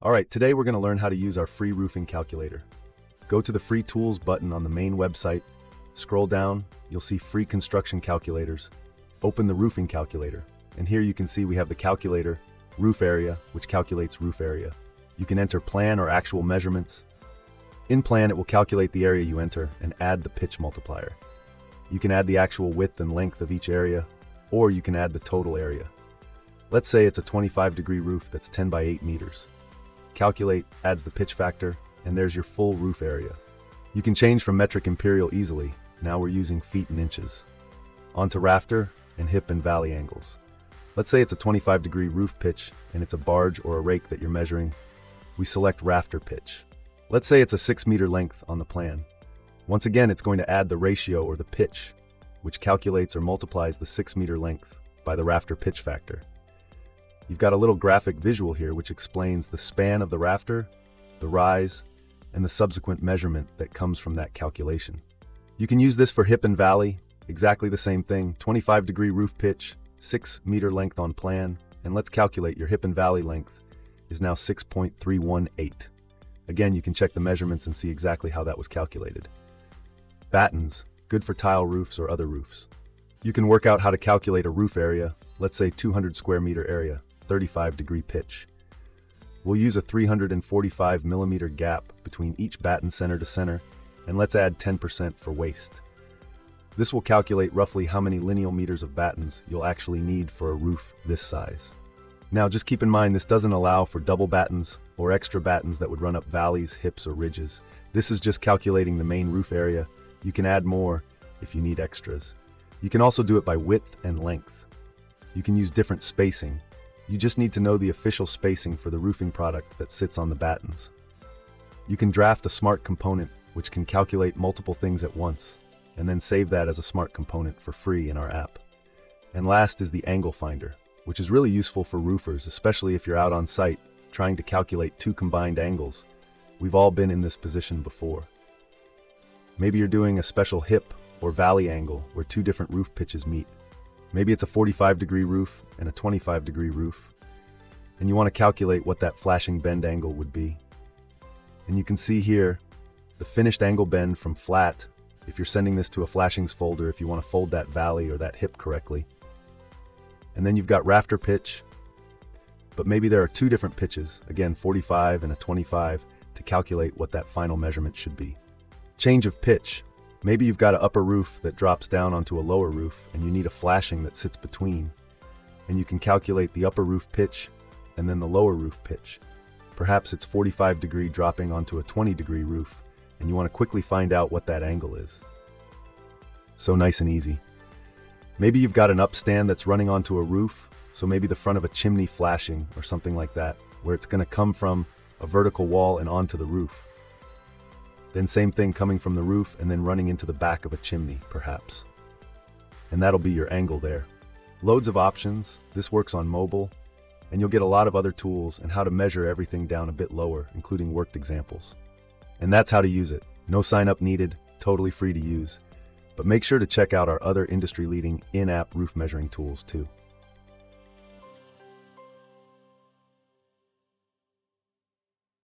Alright, today we're going to learn how to use our free roofing calculator. Go to the Free Tools button on the main website, scroll down, you'll see Free Construction Calculators. Open the Roofing Calculator, and here you can see we have the calculator, Roof Area, which calculates roof area. You can enter plan or actual measurements. In plan, it will calculate the area you enter and add the pitch multiplier. You can add the actual width and length of each area, or you can add the total area. Let's say it's a 25-degree roof that's 10 by 8 meters. Calculate adds the pitch factor, and there's your full roof area. You can change from metric imperial easily. Now we're using feet and inches. On to rafter and hip and valley angles. Let's say it's a 25-degree roof pitch and it's a barge or a rake that you're measuring. We select rafter pitch. Let's say it's a 6-meter length on the plan. Once again, it's going to add the ratio or the pitch, which calculates or multiplies the 6-meter length by the rafter pitch factor. You've got a little graphic visual here which explains the span of the rafter, the rise, and the subsequent measurement that comes from that calculation. You can use this for hip and valley, exactly the same thing, 25-degree roof pitch, 6-meter length on plan, and let's calculate your hip and valley length is now 6.318. Again, you can check the measurements and see exactly how that was calculated. Battens, good for tile roofs or other roofs. You can work out how to calculate a roof area, let's say 200 square meter area, 35-degree pitch. We'll use a 345 millimeter gap between each batten center to center, and let's add 10% for waste. This will calculate roughly how many lineal meters of battens you'll actually need for a roof this size. Now just keep in mind this doesn't allow for double battens or extra battens that would run up valleys, hips, or ridges. This is just calculating the main roof area. You can add more if you need extras. You can also do it by width and length. You can use different spacing. You just need to know the official spacing for the roofing product that sits on the battens. You can draft a smart component which can calculate multiple things at once, and then save that as a smart component for free in our app. And last is the angle finder, which is really useful for roofers, especially if you're out on site trying to calculate two combined angles. We've all been in this position before. Maybe you're doing a special hip or valley angle where two different roof pitches meet. Maybe it's a 45-degree roof and a 25-degree roof, and you want to calculate what that flashing bend angle would be. And you can see here the finished angle bend from flat, if you're sending this to a flashings folder, if you want to fold that valley or that hip correctly. And then you've got rafter pitch, but maybe there are two different pitches, again 45 and a 25, to calculate what that final measurement should be. Change of pitch. Maybe you've got an upper roof that drops down onto a lower roof and you need a flashing that sits between. And you can calculate the upper roof pitch and then the lower roof pitch. Perhaps it's 45-degree dropping onto a 20-degree roof and you want to quickly find out what that angle is. So nice and easy. Maybe you've got an upstand that's running onto a roof, so maybe the front of a chimney flashing or something like that, where it's going to come from a vertical wall and onto the roof. Then same thing coming from the roof and then running into the back of a chimney, perhaps. And that'll be your angle there. Loads of options. This works on mobile, and you'll get a lot of other tools and how to measure everything down a bit lower, including worked examples. And that's how to use it. No sign up needed, totally free to use. But make sure to check out our other industry-leading in-app roof measuring tools too.